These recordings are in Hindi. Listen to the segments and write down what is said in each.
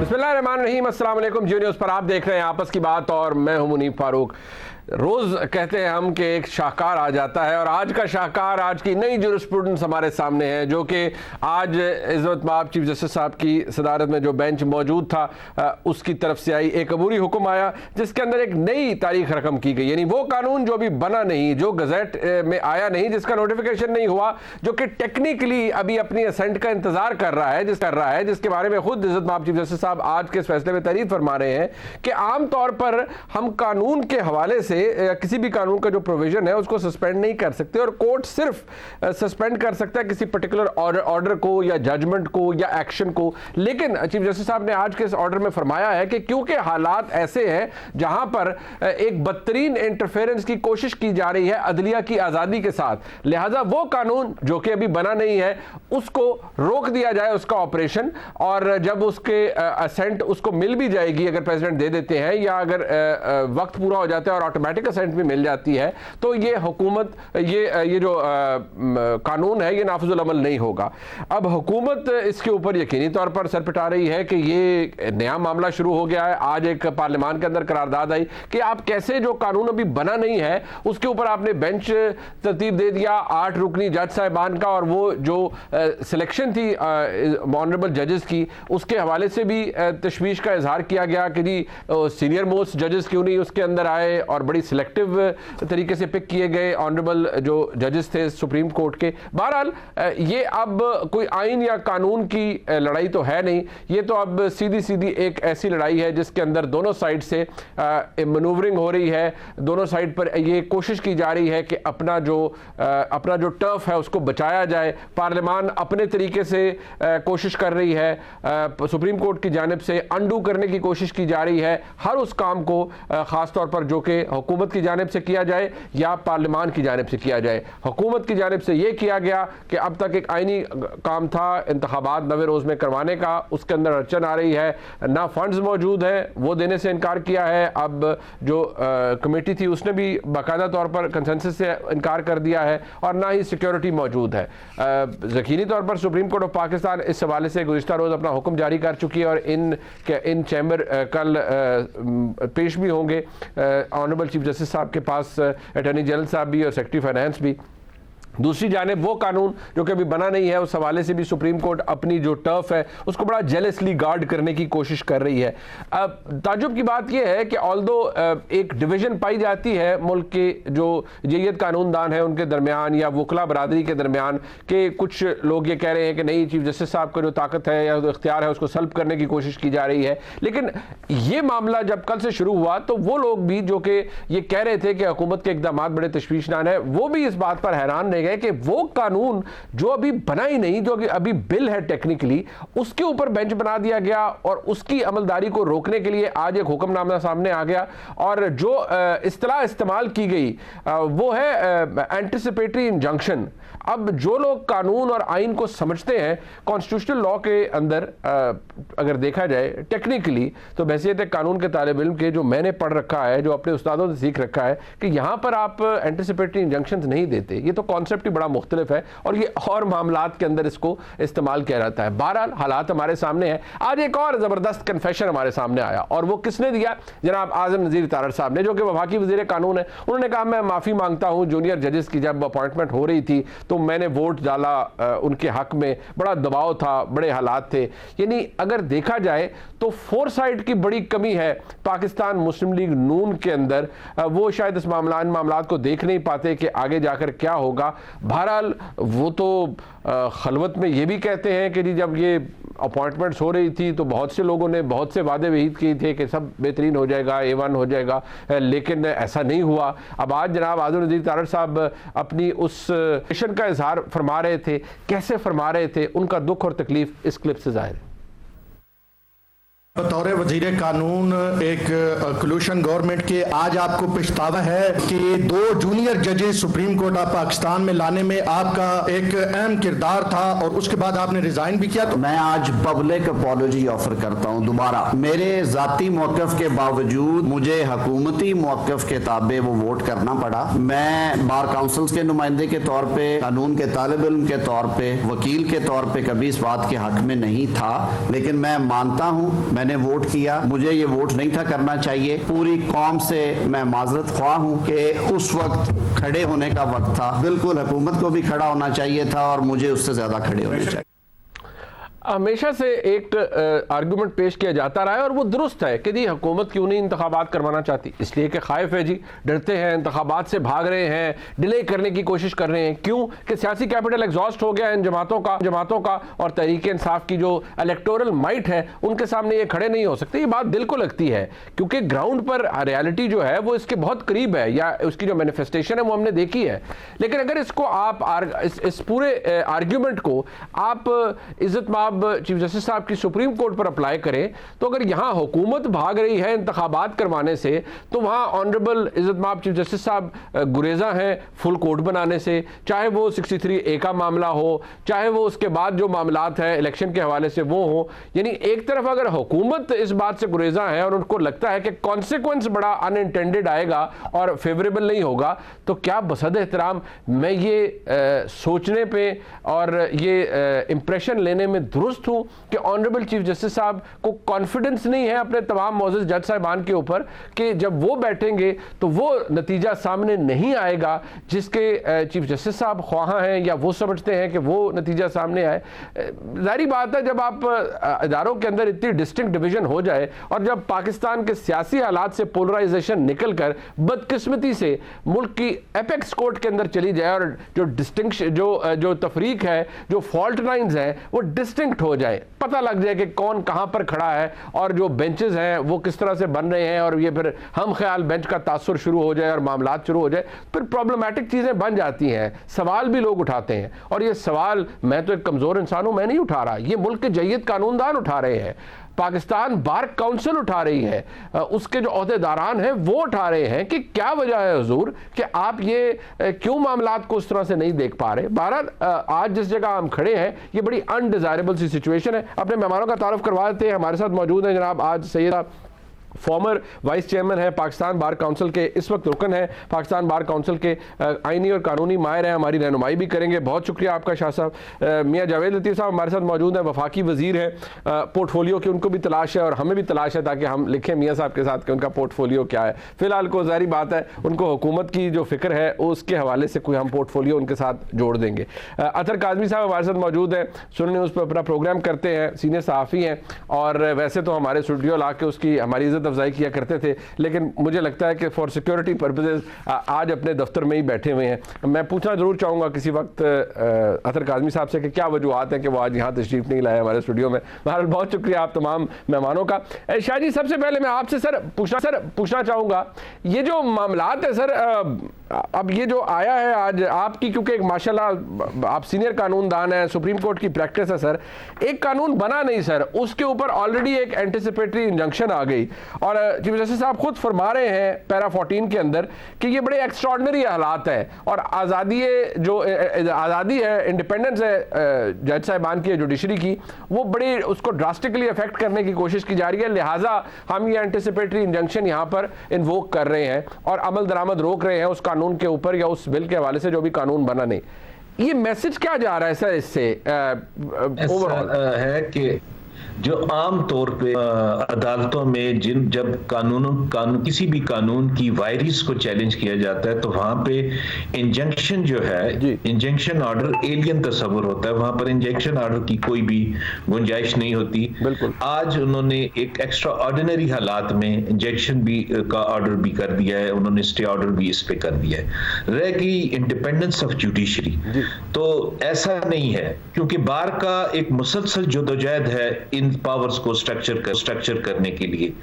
बिस्मिल्लाहिर्रहमानिर्रहीम, अस्सलाम वालेकुम। जी न्यूज़ पर आप देख रहे हैं आपस की बात और मैं हूं मुनीफ फारूक। रोज़ कहते हैं हम कि एक शाहकार आ जाता है और आज का शाहकार, आज की नई जुरिस्प्रूडेंस हमारे सामने है, जो कि आज इज़्ज़त माब चीफ जस्टिस साहब की सदारत में जो बेंच मौजूद था उसकी तरफ से आई एक अबूरी हुक्म आया जिसके अंदर एक नई तारीख रकम की गई। यानी वो कानून जो अभी बना नहीं, जो गज़ेट में आया नहीं, जिसका नोटिफिकेशन नहीं हुआ, जो कि टेक्निकली अभी अपनी असेंट का इंतजार कर रहा है, जिसके बारे में खुद इज़्ज़त माब चीफ जस्टिस साहब आज के इस फैसले में तारीफ फरमा रहे हैं कि आमतौर पर हम कानून के हवाले से किसी भी कानून का जो प्रोविजन है उसको सस्पेंड नहीं कर सकते और कोर्ट सिर्फ सस्पेंड कर सकता है किसी पर्टिकुलर ऑर्डर को या जजमेंट को या एक्शन को। लेकिन चीफ जस्टिस साहब ने आज के इस ऑर्डर में फरमाया है कि क्योंकि हालात ऐसे हैं जहां पर एक बदतरीन इंटरफेरेंस की कोशिश की जा रही है अदलिया की आज़ादी के साथ, लिहाजा वो कानून जो कि अभी बना नहीं है उसको रोक दिया जाए, उसका ऑपरेशन, और जब उसके असेंट उसको मिल भी जाएगी, अगर प्रेसिडेंट दे देते हैं या अगर वक्त पूरा हो जाता है और ऑटोमेटिक असेंट भी मिल जाती है, तो ये हुकूमत ये जो कानून है ये नाफिजुल अमल नहीं होगा। अब हुकूमत इसके ऊपर यकीनी तौर पर सर पिटा रही है कि ये नया मामला शुरू हो गया है। आज एक पार्लियामान के अंदर करारदाद आई कि आप कैसे जो कानून अभी बना नहीं है उसके ऊपर आपने बेंच तरतीब दे दिया 8 रुकनी जज साहिबान का, और वो जो सिलेक्शन थी ऑनरेबल जजेस की उसके हवाले से भी तशवीश का इजहार किया गया कि जी सीनियर मोस्ट जजेस क्यों नहीं उसके अंदर आए और बड़ी सिलेक्टिव तरीके से पिक किए गए ऑनरेबल जो जजेस थे सुप्रीम कोर्ट के। बहरहाल ये अब कोई आइन या कानून की लड़ाई तो है नहीं, ये तो अब सीधी सीधी एक ऐसी लड़ाई है जिसके अंदर दोनों साइड से मैनूवरिंग हो रही है, दोनों साइड पर ये कोशिश की जा रही है कि अपना जो टर्फ है उसको बचाया जाए। पार्लियामान अपने तरीके से कोशिश कर रही है, सुप्रीम कोर्ट की जानिब से अंडू करने की कोशिश की जा रही है हर उस काम को, खास तौर पर जो कि हुकूमत की जानिब से किया जाए या पार्लियामान की जानिब से किया जाए। हुकूमत की जानिब से यह किया गया कि अब तक एक आईनी काम था इंतखाबात 90 रोज़ में करवाने का, उसके अंदर अड़चन आ रही है, ना फंड्स मौजूद हैं, वो देने से इनकार किया है। अब जो कमेटी थी उसने भी बाकायदा तौर पर कंसेंसस से इनकार कर दिया है, और ना ही सिक्योरिटी मौजूद है। यकीनी तौर पर सुप्रीम कोर्ट ऑफ पाकिस्तान इस हवाले से गुज़िश्ता रोज़ अपना हुक्म जारी कर चुकी है और इन चैम्बर कल पेश भी होंगे ऑनरेबल चीफ जस्टिस साहब के पास, अटॉर्नी जनरल साहब भी और सेक्रेटरी फाइनेंस भी। दूसरी जानिब वो कानून जो कि अभी बना नहीं है उस हवाले से भी सुप्रीम कोर्ट अपनी जो टर्फ है उसको बड़ा जेलसली गार्ड करने की कोशिश कर रही है। अब ताजुब की बात यह है कि ऑल्दो एक डिवीज़न पाई जाती है मुल्क के जो जैयत कानूनदान है उनके दरमियान या वकला बरादरी के दरमियान, कि कुछ लोग ये कह रहे हैं कि नहीं, चीफ जस्टिस साहब का जो ताकत है या जो इख्तियार है उसको सल्ब करने की कोशिश की जा रही है। लेकिन ये मामला जब कल से शुरू हुआ तो वो लोग भी जो कि ये कह रहे थे कि हुकूमत के इक़दामात बड़े तशवीशनाक है, वो भी इस बात पर हैरान रह गए कि वो कानून जो अभी बना ही नहीं, जो अभी बिल है टेक्निकली, उसके ऊपर बेंच बना दिया गया और उसकी अमलदारी को रोकने के लिए आज एक हुक्मनामा सामने आ गया। और जो इस्तिलाह इस्तेमाल की गई वो है एंटिसिपेटरी इंजंक्शन। अब जो लोग कानून और आइन को समझते हैं, कॉन्स्टिट्यूशनल लॉ के अंदर अगर देखा जाए टेक्निकली, तो बहसीत कानून के तालिब इल्म के, जो मैंने पढ़ रखा है, जो अपने उस्तादों से सीख रखा है, कि यहाँ पर आप एंटिसिपेटरी इंजंक्शन नहीं देते। ये तो कॉन्सेप्ट ही बड़ा मुख्तलिफ है और ये और मामलात के अंदर इसको इस्तेमाल किया जाता है। बहरहाल हालात हमारे सामने है। आज एक और ज़बरदस्त कन्फेशन हमारे सामने आया और वो किसने दिया? जनाब आज़म नज़ीर तारड़ साहब ने, जो कि वफाकी वज़ीर कानून है। उन्होंने कहा मैं माफ़ी मांगता हूँ, जूनियर जजेस की जब अपॉइंटमेंट हो रही थी तो मैंने वोट डाला उनके हक में, बड़ा दबाव था, बड़े हालात थे। यानी अगर देखा जाए तो फोरसाइट की बड़ी कमी है पाकिस्तान मुस्लिम लीग नून के अंदर। वो शायद इस मामलात को देख नहीं पाते कि आगे जाकर क्या होगा। बहरहाल वो तो खलवत में ये भी कहते हैं कि जी जब ये अपॉइंटमेंट्स हो रही थी तो बहुत से लोगों ने बहुत से वादे वहीद किए थे कि सब बेहतरीन हो जाएगा, A1 हो जाएगा, लेकिन ऐसा नहीं हुआ। अब आज जनाब आज़म नज़ीर तारड़ साहब अपनी उस मिशन का इजहार फरमा रहे थे, कैसे फरमा रहे थे, उनका दुख और तकलीफ इस क्लिप से जाहिर है। बतौर वजीर कानून एक कोलिशन गवर्नमेंट के आज आपको पछतावा है कि 2 जूनियर जजेस सुप्रीम कोर्ट ऑफ पाकिस्तान में लाने में आपका एक अहम किरदार था और उसके बाद आपने रिजाइन भी किया। तो मैं आज पब्लिक अपॉलॉजी ऑफर करता हूं दोबारा। मेरे जाती मौक़िफ़ के बावजूद मुझे हुकूमती मौक़िफ़ के ताबे वो वोट करना पड़ा। मैं बार काउंसिल्स के नुमाइंदे के तौर पे, कानून के तालिब इल्म के तौर पे, वकील के तौर पे कभी इस बात के हक में नहीं था, लेकिन मैं मानता हूँ, मैंने वोट किया, मुझे ये वोट नहीं था करना चाहिए। पूरी कौम से मैं माजरत ख्वाह हूँ कि उस वक्त खड़े होने का वक्त था। बिल्कुल हुकूमत को भी खड़ा होना चाहिए था और मुझे उससे ज्यादा खड़े होने चाहिए। हमेशा से एक आर्गुमेंट पेश किया जाता रहा है और वो दुरुस्त है कि जी हुकूमत क्यों नहीं इंतखाबात करवाना चाहती, इसलिए कि खाइफ है जी, डरते हैं, इंतखाबात से भाग रहे हैं, डिले करने की कोशिश कर रहे हैं। क्यों कि सियासी कैपिटल एग्जॉस्ट हो गया है इन जमातों का और तहरीक इंसाफ की जो इलेक्टोरल माइट है उनके सामने ये खड़े नहीं हो सकते। ये बात दिल को लगती है क्योंकि ग्राउंड पर रियलिटी जो है वो इसके बहुत करीब है या उसकी जो मैनिफेस्टेशन है वो हमने देखी है। लेकिन अगर इसको आप इस पूरे आर्ग्यूमेंट को आप इज्जत माब चीफ जस्टिस साहब की सुप्रीम कोर्ट पर अप्लाई करें तो अगर यहां हुकूमत भाग रही है इंतखाबात करवाने से तो वहां ऑनरेबल इज्जत माब चीफ जस्टिस साहब गुरेजा हैं फुल कोर्ट बनाने से, चाहे वो 63A का मामला हो, चाहे वो उसके बाद जो मामलात है इलेक्शन के हवाले से वो हो। यानी एक तरफ अगर हुकूमत इस बात से गुरेजा है और उनको लगता है कि कॉन्सिक्वेंस बड़ा अनइंटेंडेड आएगा और फेवरेबल नहीं होगा, तो क्या बसद एहतराम मैं ये सोचने पे और ये इंप्रेशन लेने में दुरुस्त हूं कि ऑनरेबल चीफ जस्टिस साहब को कॉन्फिडेंस नहीं है अपने तमाम मौजूद जज साहिबान के ऊपर कि जब वो बैठेंगे तो वो नतीजा सामने नहीं आएगा जिसके चीफ जस्टिस साहब ख्वाह हैं या वो समझते हैं कि वो नतीजा सामने आए। जाहिर बात है जब आप इदारों के अंदर इतनी डिस्टिंक्ट डिवीजन हो जाए और जब पाकिस्तान के सियासी हालात से पोलराइजेशन निकल कर बदकिस्मती से मुल्क की एपेक्स कोर्ट के अंदर चली जाए और जो डिस्टिंक्शन जो तफरीक है, जो फॉल्ट लाइंस हैं वो डिस्टिंक्ट हो जाए, पता लग जाए कि कौन कहां पर खड़ा है और जो बेंचेस हैं वो किस तरह से बन रहे हैं और ये फिर हम ख्याल बेंच का तासुर शुरू हो जाए और मामलात शुरू हो जाए, फिर प्रॉब्लमैटिक चीजें बन जाती हैं। सवाल भी लोग उठाते हैं और ये सवाल मैं तो एक कमजोर इंसान हूं, मैं नहीं उठा रहा, ये मुल्क के जय्यद कानूनदान उठा रहे हैं, पाकिस्तान बार काउंसिल उठा रही है, उसके जो ओहदेदारान हैं वो उठा रहे हैं कि क्या वजह है हुजूर कि आप ये क्यों मामलात को उस तरह से नहीं देख पा रहे। बहरहाल आज जिस जगह हम खड़े हैं ये बड़ी अनडिजायरेबल सी सिचुएशन है। अपने मेहमानों का तारुफ करवा देते हैं। हमारे साथ मौजूद हैं जनाब आज सैयद फॉर्मर वाइस चेयरमैन है पाकिस्तान बार काउंसिल के, इस वक्त रुकन है पाकिस्तान बार काउंसिल के, आईनी और कानूनी माहिर हैं, हमारी रहनुमाई भी करेंगे। बहुत शुक्रिया आपका शाह साहब। मियाँ जावेद लतीफ़ साहब हमारे साथ मौजूद हैं, वफाकी वजीर हैं, पोर्टफोलियो की उनको भी तलाश है और हमें भी तलाश है ताकि हम लिखें मियाँ साहब के साथ कि उनका पोर्टफोलियो क्या है। फिलहाल को जारी बात है उनको हुकूमत की जो फिक्र है उसके हवाले से कोई हम पोर्टफोलियो उनके साथ जोड़ देंगे। अतर काज़मी साहब हमारे साथ मौजूद हैं, सुन न्यूज़ पर अपना प्रोग्राम करते हैं, सीनियर सहाफ़ी हैं और वैसे तो हमारे स्टूडियो ला के उसकी हमारी इज्जत अफजाई किया करते थे, लेकिन मुझे लगता है कि फॉर सिक्योरिटी पर्पसेस आज अपने दफ्तर में ही बैठे हुए हैं। मैं पूछना जरूर चाहूँगा किसी वक्त अतर काज़मी साहब से कि क्या वजूहत हैं कि वो आज यहाँ तशरीफ नहीं लाए हमारे स्टूडियो में। बहरहाल बहुत शुक्रिया आप तमाम मेहमानों का। शाह जी सबसे पहले मैं आपसे सर पूछना चाहूँगा ये जो मामलात है सर, अब ये जो आया है आज आपकी, क्योंकि एक माशाल्लाह आप सीनियर कानूनदान हैं, सुप्रीम कोर्ट की प्रैक्टिस है सर, एक कानून बना नहीं सर, उसके ऊपर ऑलरेडी एक एंटिसिपेटरी इंजंक्शन आ गई और चीफ जस्टिस साहब खुद फरमा रहे हैं पैरा 14 के अंदर कि ये बड़े एक्स्ट्रॉर्डनरी हालात है और आज़ादी है, इंडिपेंडेंस है जज साहिबान की, जुडिशरी की, वो बड़ी उसको ड्रास्टिकली अफेक्ट करने की कोशिश की जा रही है, लिहाजा हम ये एंटिसिपेटरी इंजंक्शन यहाँ पर इन्वोक कर रहे हैं और अमल दरामद रोक रहे हैं उस कानून के ऊपर या उस बिल के हवाले से जो भी कानून बना नहीं। ये मैसेज क्या जा रहा है सर इससे ओवरऑल? है कि जो आम तौर पे अदालतों में जब कानून किसी भी कानून की वायरिस को चैलेंज किया जाता है तो वहां पे इंजंक्शन जो है, इंजंक्शन ऑर्डर एलियन तस्वुर होता है, वहां पर इंजंक्शन ऑर्डर की कोई भी गुंजाइश नहीं होती। आज उन्होंने एक एक्स्ट्रा ऑर्डिनरी हालात में इंजंक्शन भी का ऑर्डर भी कर दिया है, उन्होंने स्टे ऑर्डर भी इस पे कर दिया है। रह गई इंडिपेंडेंस ऑफ जुडिशरी, तो ऐसा नहीं है क्योंकि बार का एक मुसलसल जदोजहद है इन पावर्स को स्ट्रक्चर करने के लिए।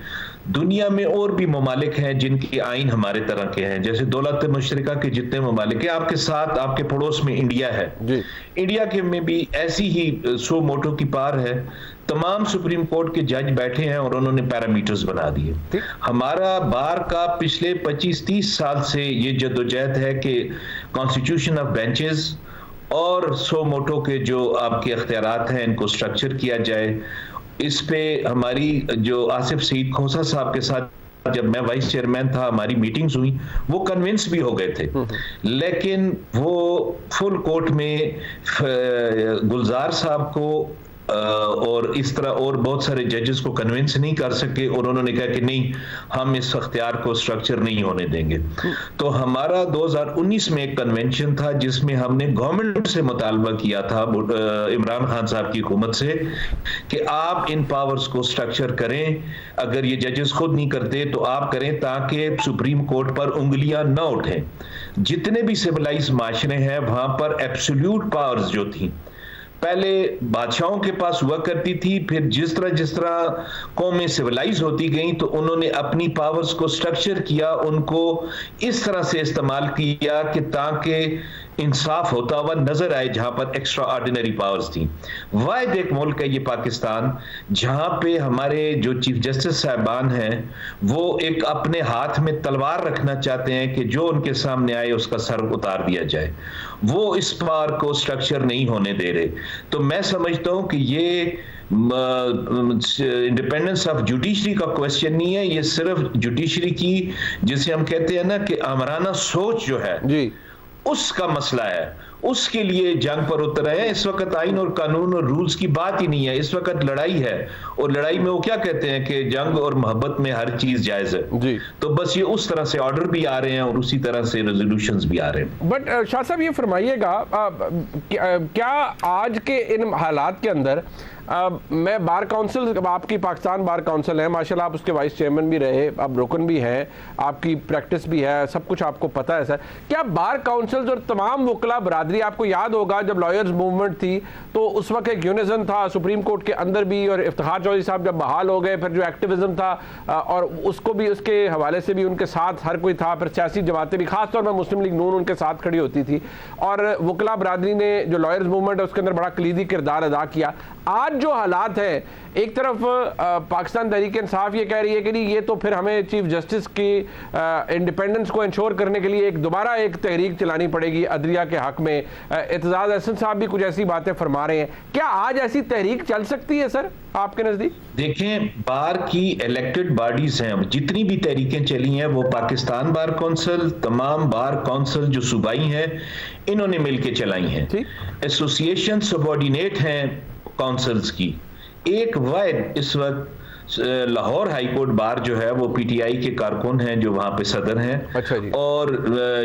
दुनिया में और भी ममालिक हैं जिनके आइन हमारे तरह के हैं, जैसे दौलत मुश्तरका के जितने ममालिक हैं, आपके साथ आपके पड़ोस में इंडिया है, इंडिया के में भी ऐसी ही 100 मोटो की पार है। तमाम सुप्रीम कोर्ट के जज बैठे हैं और उन्होंने पैरामीटर्स बना दिए। हमारा बार का पिछले 25-30 साल से ये जद्दोजहद है कि कॉन्स्टिट्यूशन ऑफ बेंचेस और 100 मोटो के जो आपके अख्तियारात हैं इनको स्ट्रक्चर किया जाए। इस पे हमारी जो आसिफ सईद खोसा साहब के साथ जब मैं वाइस चेयरमैन था हमारी मीटिंग्स हुई, वो कन्विंस भी हो गए थे, लेकिन वो फुल कोर्ट में गुलजार साहब को और इस तरह और बहुत सारे जजेस को कन्विंस नहीं कर सके और उन्होंने कहा कि नहीं, हम इस अख्तियार को स्ट्रक्चर नहीं होने देंगे। तो हमारा 2019 में एक कन्वेंशन था जिसमें हमने गवर्नमेंट से मुतालबा किया था, इमरान खान साहब की हुकूमत से, कि आप इन पावर्स को स्ट्रक्चर करें। अगर ये जजेस खुद नहीं करते तो आप करें, ताकि सुप्रीम कोर्ट पर उंगलियां न उठें। जितने भी सिविलाइज माशरे हैं वहां पर एब्सोल्यूट पावर्स जो थी पहले बादशाहों के पास हुआ करती थी, फिर जिस तरह कौमें सिविलाइज होती गई तो उन्होंने अपनी पावर्स को स्ट्रक्चर किया, उनको इस तरह से इस्तेमाल किया कि ताकि इंसाफ होता हुआ नजर आए जहां पर एक्स्ट्रा ऑर्डिनरी पावर्स थी। वाहिद एक मुल्क है ये पाकिस्तान जहां पे हमारे जो चीफ जस्टिस साहबान हैं वो एक अपने हाथ में तलवार रखना चाहते हैं कि जो उनके सामने आए उसका सर उतार दिया जाए। वो इस पावर को स्ट्रक्चर नहीं होने दे रहे। तो मैं समझता हूं कि ये इंडिपेंडेंस ऑफ जुडिशरी का क्वेश्चन नहीं है, ये सिर्फ जुडिशरी की, जिसे हम कहते हैं ना कि आमराना सोच जो है जी, उसका मसला है। उसके लिए जंग पर उतर रहे हैं। इस वक्त आइन और कानून और रूल्स की बात ही नहीं है, इस वक्त लड़ाई है। और लड़ाई में वो क्या कहते हैं कि जंग और मोहब्बत में हर चीज जायज है जी। तो बस ये उस तरह से ऑर्डर भी आ रहे हैं और उसी तरह से रेजोल्यूशंस भी आ रहे हैं। बट शाह साहब ये फरमाइएगा, क्या आज के इन हालात के अंदर मैं बार काउंसिल, आपकी पाकिस्तान बार काउंसिल है माशाल्लाह, आप उसके वाइस चेयरमैन भी रहे, आप रुकन भी हैं, आपकी प्रैक्टिस भी है, सब कुछ आपको पता है सर। क्या बार काउंसिल्स और तमाम वकला बरादरी, आपको याद होगा जब लॉयर्स मूवमेंट थी तो उस वक्त एक यूनिजन था सुप्रीम कोर्ट के अंदर भी, और इफ्तिखार चौधरी साहब जब बहाल हो गए फिर जो एक्टिविज्म था और उसको भी, उसके हवाले से भी उनके साथ हर कोई था, फिर सियासी जमातें भी, खासतौर पर मुस्लिम लीग नून उनके साथ खड़ी होती थी, और वकला बरादरी ने जो लॉयर्स मूवमेंट है उसके अंदर बड़ा कलीदी किरदार अदा किया। आज जो हालात है, एक तरफ पाकिस्तान तहरीक इंसाफ ये कह रही है कि नहीं, ये तो फिर हमें चीफ जस्टिस की इंडिपेंडेंस को इंश्योर करने के लिए दोबारा एक तहरीक चलानी पड़ेगी अदलिया के हक में। एतजाज अहसन साहब भी कुछ ऐसी बातें फरमा रहे हैं। क्या आज ऐसी तहरीक चल सकती है सर आपके नजदीक? देखें, बार की इलेक्टेड बॉडीज हैं, जितनी भी तहरीकें चली हैं वो पाकिस्तान बार काउंसिल, तमाम बार काउंसिल जो सूबाई हैं, इन्होंने मिलकर चलाई हैं। एसोसिएशन सबऑर्डिनेट हैं काउंसिल्स की। एक वाहिद इस वक्त लाहौर हाई कोर्ट बार जो है वो पीटीआई के कारकुन हैं जो वहां पे सदर हैं। अच्छा जी। और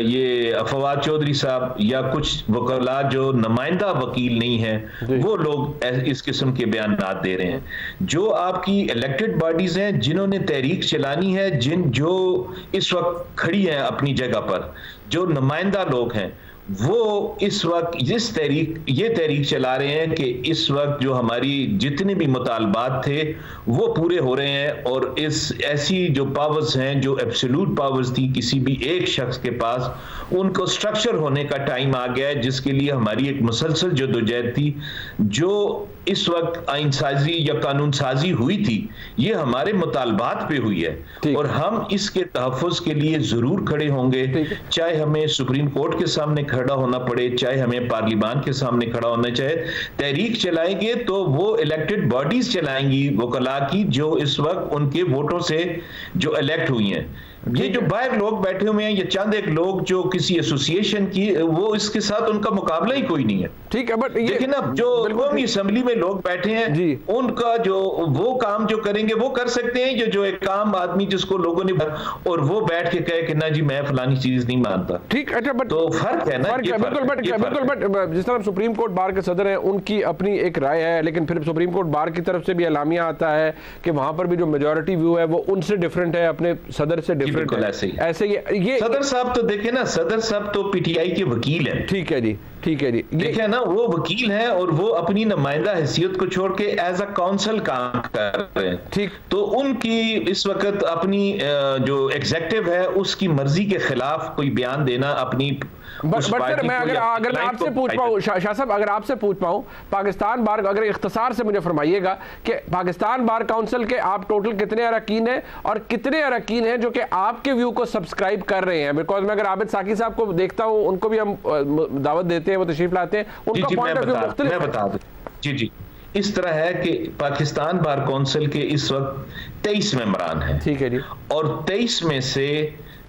ये फवाद चौधरी साहब या कुछ वकला जो नुमाइंदा वकील नहीं है वो लोग इस किस्म के बयान दे रहे हैं। जो आपकी इलेक्टेड बॉडीज हैं जिन्होंने तहरीक चलानी है, जो इस वक्त खड़ी हैं अपनी जगह पर, जो नुमाइंदा लोग हैं, वो इस वक्त ये तहरीक चला रहे हैं कि इस वक्त जो हमारी जितने भी मुतालबात थे वो पूरे हो रहे हैं, और ऐसी जो पावर्स हैं, जो एब्सोल्यूट पावर्स थी किसी भी एक शख्स के पास, उनको स्ट्रक्चर होने का टाइम आ गया है, जिसके लिए हमारी एक मुसलसल जद्दोजहद थी। जो इस वक्त आइन साजी या कानून साजी हुई थी ये हमारे मुतालबात पे हुई है और हम इसके तहफ़्फ़ुज़ के लिए जरूर खड़े होंगे, चाहे हमें सुप्रीम कोर्ट के सामने खड़ा होना पड़े, चाहे हमें पार्लियामान के सामने खड़ा होना, चाहे तहरीक चलाएंगे तो वो इलेक्टेड बॉडीज चलाएंगी वकला की, जो इस वक्त उनके वोटों से जो इलेक्ट हुई हैं। ये जो बाहर लोग बैठे हुए हैं, ये चंद एक लोग जो किसी एसोसिएशन की, वो इसके साथ उनका मुकाबला ही कोई नहीं है। ठीक है, बट देखिए ना, जो कौमी असेंबली में लोग बैठे हैं जी, उनका जो वो काम जो करेंगे वो कर सकते हैं, जो एक आम आदमी जिसको लोगों ने, और वो बैठ के कहे कि ना जी मैं फलानी चीज नहीं मानता। ठीक, अच्छा, बट तो फर्क है ना, बिल्कुल। बट जिस तरह सुप्रीम कोर्ट बार के सदर हैं उनकी अपनी एक राय है, लेकिन फिर सुप्रीम कोर्ट बार की तरफ से भी एलामिया आता है कि वहां पर भी जो मेजोरिटी व्यू है वो उनसे डिफरेंट है, अपने सदर से डिफरेंट है। ऐसे ये सदर साहब तो देखे ना, सदर साहब तो पीटीआई के वकील हैं। ठीक है जी, ठीक है जी, देखे ना, वो वकील हैं और वो अपनी नुमाइंदा हैसियत को छोड़ के एज अ काउंसिल काम कर रहे हैं। ठीक, तो उनकी इस वक्त अपनी जो एग्जीक्यूटिव है उसकी मर्जी के खिलाफ कोई बयान देना अपनी। सर मैं अगर आपसे पूछ पाऊं, शाह साहब अगर आपसे पूछ पाऊं, पाकिस्तान बार, अगर इख्तिसार से मुझे फरमाइएगा कि पाकिस्तान बार काउंसिल के आप टोटल कितने अरकान हैं और कितने अरकान हैं जो कि आपके व्यू को सब्सक्राइब कर रहे हैं? बिकॉज मैं अगर आबिद साकी साहब को देखता हूं, उनको भी हम दावत देते हैं, वो तशरीफ लाते हैं, उनका पॉइंट ऑफ व्यू मुख्तलिफ है। बता दूं जी, इस तरह है कि पाकिस्तान बार काउंसिल के इस वक्त 23 मेंबरान हैं। ठीक है जी, और 23 में से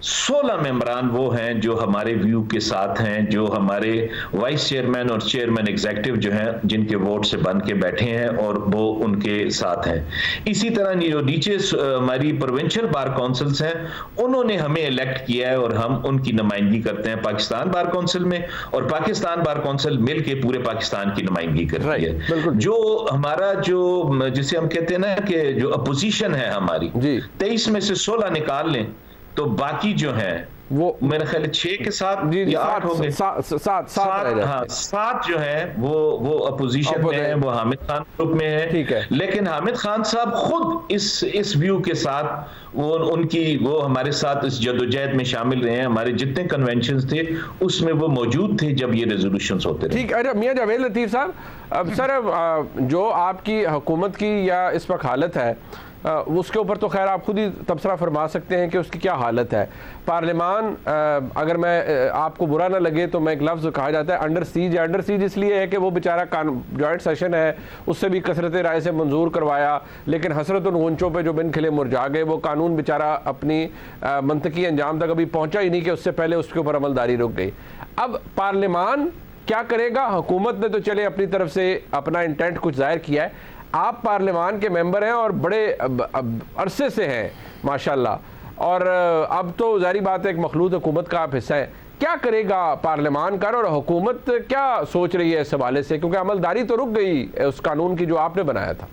16 मेंबरान वो हैं जो हमारे व्यू के साथ हैं, जो हमारे वाइस चेयरमैन और चेयरमैन एग्जीक्यूटिव जो हैं जिनके वोट से बन के बैठे हैं और वो उनके साथ हैं। इसी तरह जो नीचे हमारी प्रोविंशियल बार काउंसिल्स हैं उन्होंने हमें इलेक्ट किया है और हम उनकी नुमाइंदगी करते हैं पाकिस्तान बार काउंसिल में, और पाकिस्तान बार काउंसिल मिलके पूरे पाकिस्तान की नुमाइंदगी करती है। जो हमारा जो जिसे हम कहते हैं ना कि जो अपोजिशन है हमारी 23 में से 16 निकाल लें तो बाकी जो हैं वो मेरे ख्याल 6 के साथ या 8 हो गए, 7 जो है वो अपोजिशन में है, वो हामिद खान ग्रुप में है। ठीक है, लेकिन हामिद खान साहब खुद इस व्यू के साथ वो हमारे साथ इस जदोजहद में शामिल रहे हैं। हमारे जितने कन्वेंशंस थे उसमें वो मौजूद थे जब ये रेजोल्यूशंस होते रहे। ठीक है। मियां जावेद लतीफ साहब, अब सर जो आपकी हुकूमत की या इस वक्त हालत है उसके ऊपर तो खैर आप खुद ही तबसरा फरमा सकते हैं कि उसकी क्या हालत है। पार्लिमान, अगर मैं आपको बुरा ना लगे तो मैं एक लफ्ज़ कहा जाता है अंडर सीज। अंडर सीज इसलिए है कि वो बेचारा जॉइंट सेशन है, उससे भी कसरत राय से मंजूर करवाया, लेकिन हसरत उन गूंचों पे जो बिन खिले मुरझा गए। वो कानून बेचारा अपनी मंतकी अंजाम तक अभी पहुंचा ही नहीं कि उससे पहले उसके ऊपर अमलदारी रुक गई। अब पार्लिमान क्या करेगा? हुकूमत ने तो चले अपनी तरफ से अपना इंटेंट कुछ जाहिर किया है, आप पार्लिमान के मेंबर हैं और बड़े अरसे से हैं माशाल्लाह, और अब तो जारी बात है एक मखलूत हुकूमत का आप हिस्सा है। क्या करेगा पार्लिमान का और हुकूमत क्या सोच रही है इस हवाले से, क्योंकि अमलदारी तो रुक गई उस कानून की जो आपने बनाया था?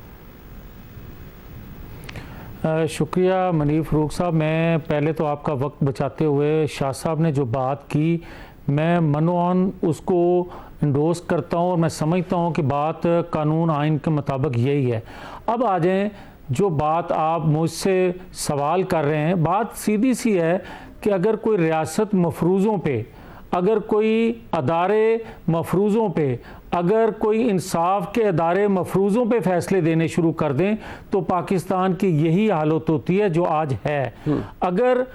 शुक्रिया मनीफ फारूक साहब। मैं पहले तो आपका वक्त बचाते हुए शाह साहब ने जो बात की मैं मनोअन उसको इंडोर्स करता हूँ और मैं समझता हूँ कि बात कानून आइन के मुताबिक यही है। अब आ जाएं, जो बात आप मुझसे सवाल कर रहे हैं, बात सीधी सी है कि अगर कोई रियासत मफरूज़ों पे, अगर कोई अदारे मफरूज़ों पे, अगर कोई इंसाफ के अदारे मफरूज़ों पे फ़ैसले देने शुरू कर दें तो पाकिस्तान की यही हालत होती है जो आज है। अगर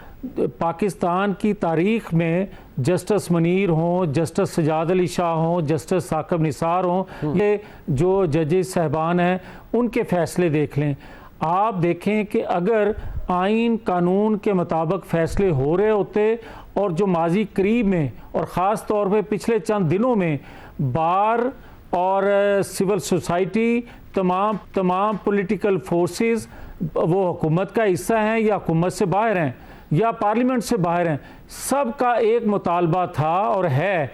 पाकिस्तान की तारीख़ में जस्टिस मनीर हों, जस्टिस सजाद अली शाह हों, जस्टिस साकिब निसार हों, ये जो जजेस साहबान हैं उनके फ़ैसले देख लें। आप देखें कि अगर आइन कानून के मुताबिक फ़ैसले हो रहे होते और जो माजी करीब में और ख़ास तौर पे पिछले चंद दिनों में बार और सिविल सोसाइटी, तमाम पॉलिटिकल फोर्सेस वो हुकूमत का हिस्सा हैं या हुकूमत से बाहर हैं या पार्लियामेंट से बाहर हैं, सब का एक मुतालबा था और है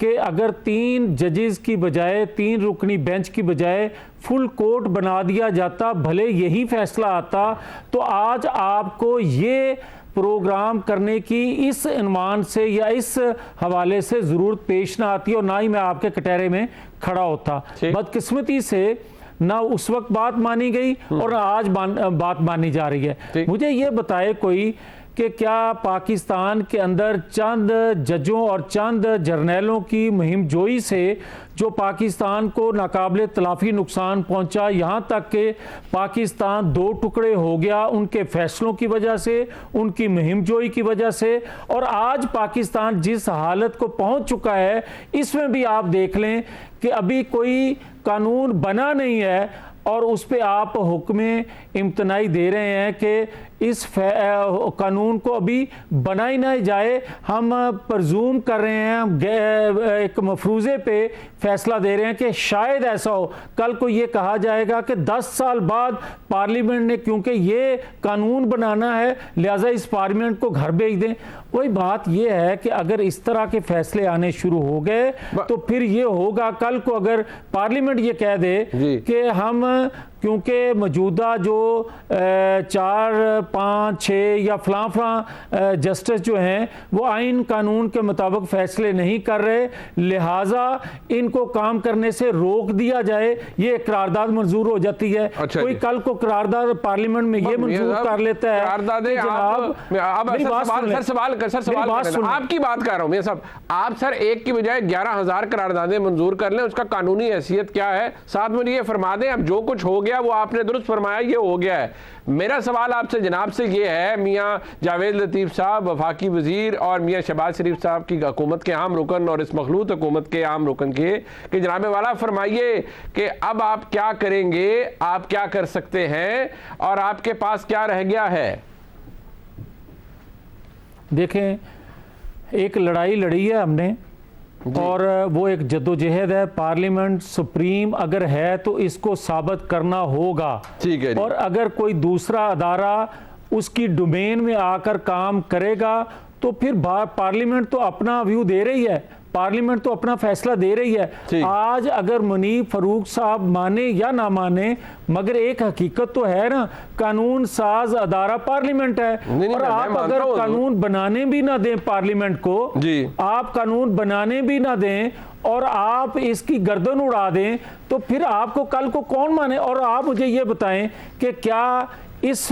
कि अगर 3 जजेस की बजाय 3 रुकनी बेंच की बजाय फुल कोर्ट बना दिया जाता, भले यही फैसला आता, तो आज आपको ये प्रोग्राम करने की इस इनमान से या इस हवाले से ज़रूरत पेश ना आती और ना ही मैं आपके कटहरे में खड़ा होता। बदकिस्मती से ना उस वक्त बात मानी गई और आज बात मानी जा रही है। मुझे ये बताए कोई कि क्या पाकिस्तान के अंदर चंद जजों और चंद जर्नैलों की मुहिम जोई से जो पाकिस्तान को नाकाबिले तलाफी नुकसान पहुंचा, यहाँ तक कि पाकिस्तान 2 टुकड़े हो गया उनके फैसलों की वजह से, उनकी मुहिम जोई की वजह से, और आज पाकिस्तान जिस हालत को पहुंच चुका है इसमें भी आप देख लें कि अभी कोई कानून बना नहीं है और उस पर आप हुक्म इम्तनाई दे रहे हैं कि इस कानून को अभी बनाई ना जाए। हम प्रजूम कर रहे हैं, एक मफरूज़े पे फैसला दे रहे हैं कि शायद ऐसा हो, कल को ये कहा जाएगा कि 10 साल बाद पार्लियामेंट ने, क्योंकि ये कानून बनाना है लिहाजा इस पार्लियामेंट को घर भेज दें। वही बात ये है कि अगर इस तरह के फैसले आने शुरू हो गए तो फिर ये होगा, कल को अगर पार्लियामेंट ये कह दे कि हम क्योंकि मौजूदा जो 4, 5, 6 या फलां जस्टिस जो हैं वो आइन कानून के मुताबिक फैसले नहीं कर रहे, लिहाजा इनको काम करने से रोक दिया जाए, ये करारदाद मंजूर हो जाती है। कोई कल को करारदाद पार्लियामेंट में ये मंजूर कर लेता है। आपकी बात कर रहा हूं मैं साहब, आप सर एक की बजाय 11,000 करारदादें मंजूर कर लें, उसका कानूनी हैसियत क्या है? साथ में ये फरमा दें अब जो कुछ हो गया वो आपने दुरुस्त फरमाया, ये हो गया है। मेरा सवाल आपसे जनाब से ये है, मियाँ जावेद लतीफ़ साहब वफाकी वजीर और मियाँ शहबाज शरीफ साहब की हुकूमत के आम रुकन और इस मखलूत हुकूमत के आम रुकन के, कि जनाब वाला फरमाइए कि अब आप क्या करेंगे, आप क्या कर सकते हैं और आपके पास क्या रह गया है? देखें, एक लड़ाई लड़ी है हमने और वो एक जद्दोजहद है। पार्लियामेंट सुप्रीम अगर है तो इसको साबित करना होगा। ठीक है। और अगर कोई दूसरा अदारा उसकी डोमेन में आकर काम करेगा तो फिर पार्लियामेंट तो अपना व्यू दे रही है, पार्लियामेंट तो अपना फैसला दे रही है। आज अगर मुनीफ फारूक साहब माने या ना माने, मगर एक हकीकत तो है ना, कानून साज अदारा पार्लियामेंट है। और आप अगर कानून बनाने भी ना दें पार्लियामेंट को, आप कानून बनाने भी ना दें और आप इसकी गर्दन उड़ा दें, तो फिर आपको कल को कौन माने। और आप मुझे ये बताएं कि क्या इस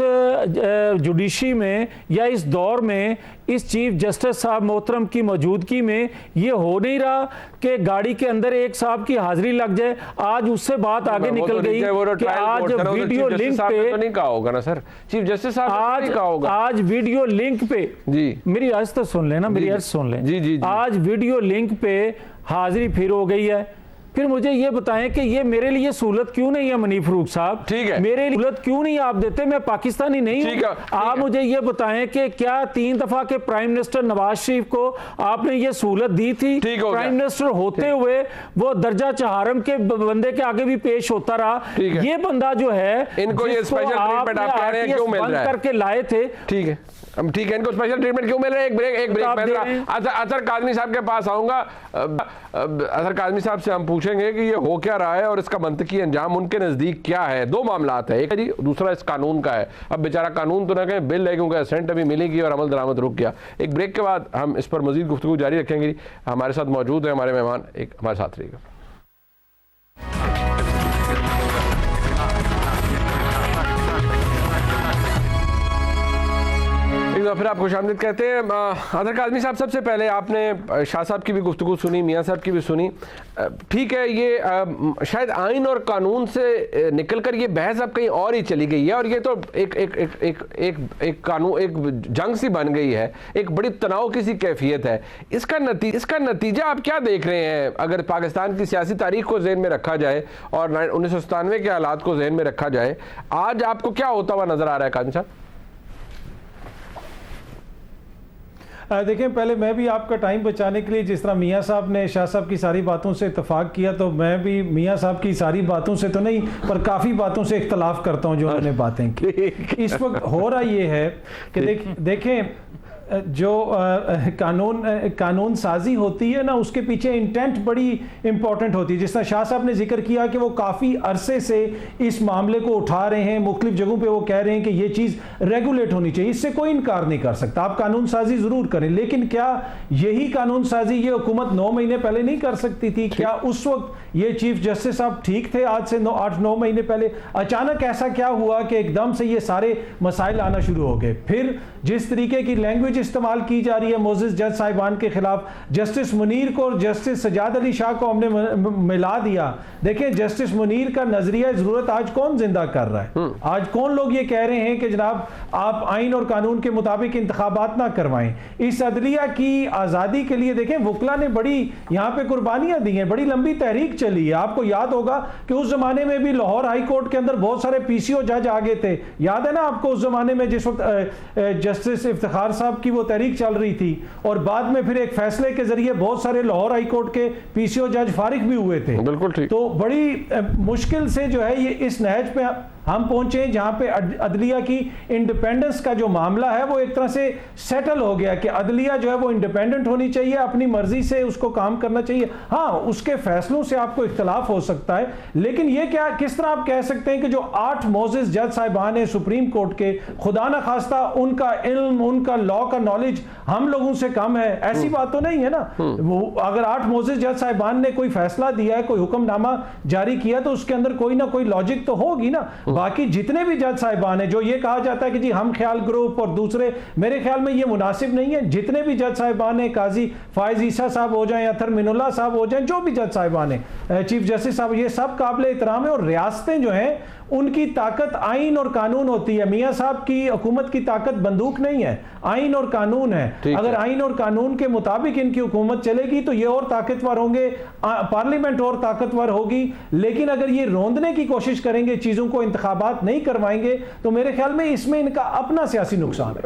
जुडिशरी में या इस दौर में इस चीफ जस्टिस साहब मोहतरम की मौजूदगी में ये हो नहीं रहा कि गाड़ी के अंदर एक साहब की हाजिरी लग जाए। आज उससे बात आगे निकल गई कि आज वीडियो लिंक पे तो नहीं कहा होगा ना सर, चीफ जस्टिस साहब आज कहा होगा। आज वीडियो लिंक पे जी, मेरी अर्ज तो सुन लेना, मेरी अर्ज सुन लें। जी। आज वीडियो लिंक पे हाजिरी फिर हो गई है। फिर मुझे ये बताएं कि ये मेरे लिए सहूलत क्यों नहीं है मुनीफ फारूक साहब? ठीक है, मेरे लिए सहूलत क्यों नहीं आप देते? मैं पाकिस्तानी नहीं हूं। आप मुझे ये बताएं कि क्या 3 दफा के प्राइम मिनिस्टर नवाज शरीफ को आपने ये सहूलत दी थी? प्राइम मिनिस्टर होते हुए वो दर्जा चहारम के बंदे के आगे भी पेश होता रहा। ये बंदा जो है, इनको ये स्पेशल ट्रीटमेंट आप कह रहे हैं क्यों मिल रहा है? करके लाए थे। ठीक है, ठीक है, इनको स्पेशल ट्रीटमेंट क्यों मिल रहा है? एक ब्रेक अजहर काज़मी साहब के पास आऊंगा। अजहर काज़मी साहब से हम पूछेंगे कि ये हो क्या रहा है और इसका मंतकी अंजाम उनके नजदीक क्या है। 2 मामलात है, एक है जी, दूसरा इस कानून का है। अब बेचारा कानून तो ना कहें, बिल है, क्योंकि असेंट अभी मिलेगी और अमल दरामद रुक गया। एक ब्रेक के बाद हम इस पर मजीद गुफ्तगू जारी रखेंगे। हमारे साथ मौजूद है हमारे मेहमान, एक हमारे साथ रहिएगा। फिर आप खुशामदीद कहते हैं। अजहर काज़मी साहब, सबसे पहले आपने शाह साहब की भी गुफ्तगू सुनी, मियाँ साहब की भी सुनी। ठीक है, ये शायद आइन और कानून से निकलकर ये बहस अब कहीं और ही चली गई है और ये तो एक कानून, एक जंग सी बन गई है, एक बड़ी तनाव की सी कैफियत है। इसका नतीजा आप क्या देख रहे हैं? अगर पाकिस्तान की सियासी तारीख को जहन में रखा जाए और 1997 के हालात को जहन में रखा जाए, आज आपको क्या होता हुआ नजर आ रहा है काज़मी साहब? देखें, पहले मैं भी आपका टाइम बचाने के लिए, जिस तरह मियाँ साहब ने शाह साहब की सारी बातों से इत्तेफाक किया, तो मैं भी मियाँ साहब की सारी बातों से तो नहीं, पर काफ़ी बातों से इख्तलाफ करता हूँ जो उन्होंने बातें की। इस वक्त हो रहा ये है कि देखें, जो कानून साजी होती है ना, उसके पीछे इंटेंट बड़ी इंपॉर्टेंट होती है। जिस तरह शाह साहब ने जिक्र किया कि वो काफ़ी अरसे से इस मामले को उठा रहे हैं, मुख्तलिफ जगहों पे वो कह रहे हैं कि ये चीज़ रेगुलेट होनी चाहिए। इससे कोई इनकार नहीं कर सकता, आप कानून साजी ज़रूर करें, लेकिन क्या यही कानून साजी ये हुकूमत 9 महीने पहले नहीं कर सकती थी? क्या उस वक्त ये चीफ जस्टिस साहब ठीक थे? आज से 8-9 महीने पहले अचानक ऐसा क्या हुआ कि एकदम से ये सारे मसाइल आना शुरू हो गए? फिर जिस तरीके की लैंग्वेज इस्तेमाल की जा रही है मोजिज जज साहिबान के खिलाफ, जस्टिस मुनीर को और जस्टिस सजाद अली शाह को हमने मिला दिया। देखें, जस्टिस मुनीर का नजरिया जरूरत आज कौन जिंदा कर रहा है? आज कौन लोग ये कह रहे हैं कि जनाब आप आइन और कानून के मुताबिक इंतखाबात ना करवाएं? इस अदलिया की आज़ादी के लिए देखें, वकला ने बड़ी यहाँ पे कुर्बानियां दी हैं, बड़ी लंबी तहरीक चली है। आपको याद होगा कि उस जमाने में भी लाहौर हाई कोर्ट के अंदर बहुत सारे PCO जज आ गए थे। याद है ना आपको उस जमाने में, जिस वक्त जस्टिस इफ्तिखार साहब की वो तहरीक चल रही थी और बाद में फिर एक फैसले के जरिए बहुत सारे लाहौर हाई कोर्ट के PCO जज फारिग भी हुए थे। बिल्कुल ठीक। तो बड़ी मुश्किल से जो है ये इस नहज पे हम पहुंचे जहां पे अदलिया की इंडिपेंडेंस का जो मामला है वो एक तरह से सेटल हो गया कि अदलिया जो है वो इंडिपेंडेंट होनी चाहिए, अपनी मर्जी से उसको काम करना चाहिए। हाँ, उसके फैसलों से आपको इख्तलाफ हो सकता है, लेकिन ये क्या, किस तरह आप कह सकते हैं कि जो 8 मोजिज जज साहिबान हैं सुप्रीम कोर्ट के, खुदा न खास्ता उनका इल्म, उनका लॉ का नॉलेज हम लोगों से कम है? ऐसी बात तो नहीं है ना। वो अगर 8 मोजिज जज साहिबान ने कोई फैसला दिया है, कोई हुक्मनामा जारी किया, तो उसके अंदर कोई ना कोई लॉजिक तो होगी ना। बाकी जितने भी जज साहिबान हैं, जो ये कहा जाता है कि जी हम ख्याल ग्रुप और दूसरे, मेरे ख्याल में ये मुनासिब नहीं है। जितने भी जज साहिबान हैं, काजी फायज ईसा साहब हो जाएं, अतर मिनुल्लाह साहब हो जाएं, जो भी जज साहिबान हैं, चीफ जस्टिस साहब, ये सब काबिल एहतराम है। और रियासतें जो हैं उनकी ताकत आइन और कानून होती है। मियां साहब की हुकूमत की ताकत बंदूक नहीं है, आइन और कानून है। अगर आइन और कानून के मुताबिक इनकी हुकूमत चलेगी तो ये और ताकतवर होंगे, पार्लियामेंट और ताकतवर होगी। लेकिन अगर ये रोंदने की कोशिश करेंगे, चीजों को इंतखाबात नहीं करवाएंगे, तो मेरे ख्याल में इसमें इनका अपना सियासी नुकसान है।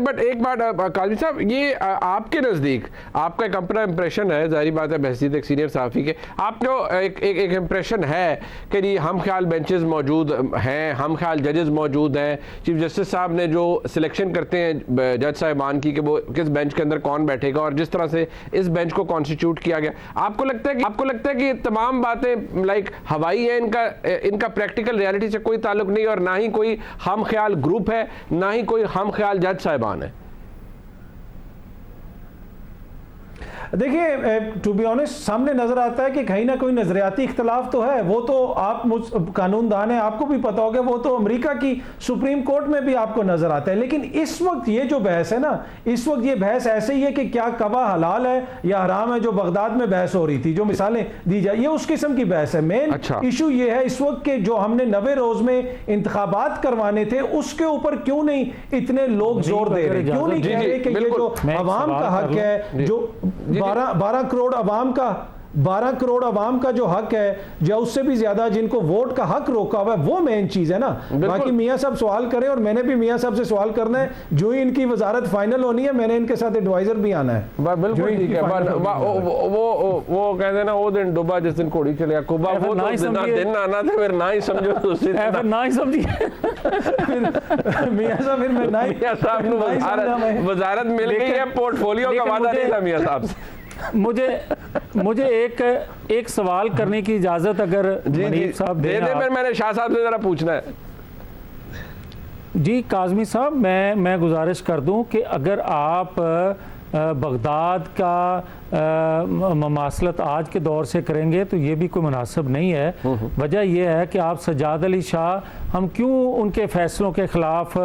बट एक बात काजी साहब, ये आपके नजदीक आपका एक अपना इंप्रेशन है, जाहिर बात है बहसीत एक सीनियर सहाफी के, आपको एक इंप्रेशन है कि जी हम ख्याल बेंचेस मौजूद हैं, हम ख्याल जजेस मौजूद हैं, चीफ जस्टिस साहब ने जो सिलेक्शन करते हैं जज साहिबान की कि वो किस बेंच के अंदर कौन बैठेगा, और जिस तरह से इस बेंच को कॉन्स्टिट्यूट किया गया, आपको लगता है कि ये तमाम बातें लाइक हवाई है, इनका प्रैक्टिकल रियलिटी से कोई ताल्लुक नहीं, और ना ही कोई हम ख्याल ग्रुप है, ना ही कोई हम ख्याल जज साहिबान है? देखिए, टू बी ऑनेस्ट सामने नजर आता है कि कहीं ना कोई नजरियाती इख्तलाफ तो है। वो तो आप कानूनदान है, आपको भी पता होगा, वो तो अमेरिका की सुप्रीम कोर्ट में भी आपको नजर आता है। लेकिन इस वक्त ये जो बहस है ना, इस वक्त ये बहस ऐसे ही है कि क्या कबा हलाल है या हराम है, जो बगदाद में बहस हो रही थी, जो मिसालें दी जाए, ये उस किस्म की बहस है। मेन इशू ये है इस वक्त के जो हमने 90 रोज में इंतखाबात करवाने थे, उसके ऊपर क्यों नहीं इतने लोग जोर दे रहे, क्यों नहीं कह रहे कि ये जो अवाम का हक है, जो 12 करोड़ अवाम का 12 करोड़ अवाम का जो हक है, या उससे भी ज्यादा जिनको वोट का हक रोका हुआ है, वो मेन चीज है ना। बाकी मियां साहब सवाल करें, और मैंने भी मियां साहब से सवाल करना है, जो ही इनकी वजारत फाइनल होनी है, मैंने इनके साथ एडवाइजर भी आना है। बिल्कुल ठीक है। वो कहते हैं ना, वो दिन डूबा जिस दिन घोड़ी चले कुबा, वो तो दिन आना था, फिर ना ही समझो तो ना ही समझिए मियां साहब, फिर मैं मियां साहब वजारत मिल गई है, पोर्टफोलियो का वादा नहीं था मियां साहब से। मुझे एक सवाल करने की इजाजत अगर मनीफ साहब दे दे, फिर मैंने शाह साहब से जरा पूछना है। जी काज़मी साहब, मैं गुजारिश कर दूं कि अगर आप बगदाद का ममासलत आज के दौर से करेंगे तो ये भी कोई मुनासिब नहीं है। वजह यह है कि आप सज्जाद अली शाह, हम क्यों उनके फैसलों के ख़िलाफ़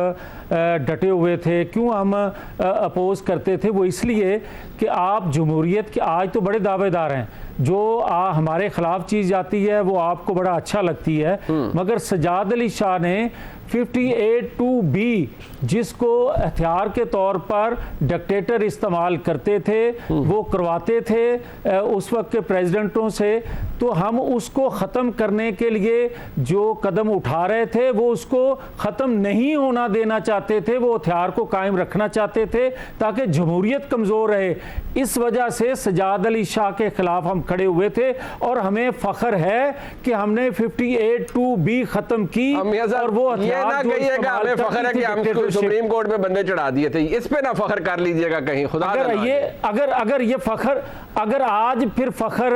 डटे हुए थे, क्यों हम अपोज करते थे, वो इसलिए कि आप जमहूरियत के आज तो बड़े दावेदार हैं, जो हमारे ख़िलाफ़ चीज़ जाती है वो आपको बड़ा अच्छा लगती है, मगर सज्जाद अली शाह ने 58(2)B जिसको हथियार के तौर पर डिक्टेटर इस्तेमाल करते थे, वो करवाते थे उस वक्त के प्रेसिडेंटों से, तो हम उसको ख़त्म करने के लिए जो कदम उठा रहे थे वो उसको ख़त्म नहीं होना देना चाहते थे, वो हथियार को कायम रखना चाहते थे ताकि जमहूरियत कमज़ोर रहे। इस वजह से सज्जाद अली शाह के ख़िलाफ़ हम खड़े हुए थे, और हमें फ़ख्र है कि हमने 58(2)B ख़त्म की, और वो ना कहिएगा हमें फखर है कि हम सुप्रीम कोर्ट में बंदे चढ़ा दिए थे, इस पे ना फखर कर लीजिएगा कहीं, खुदा अगर ये फखर, अगर आज फिर फखर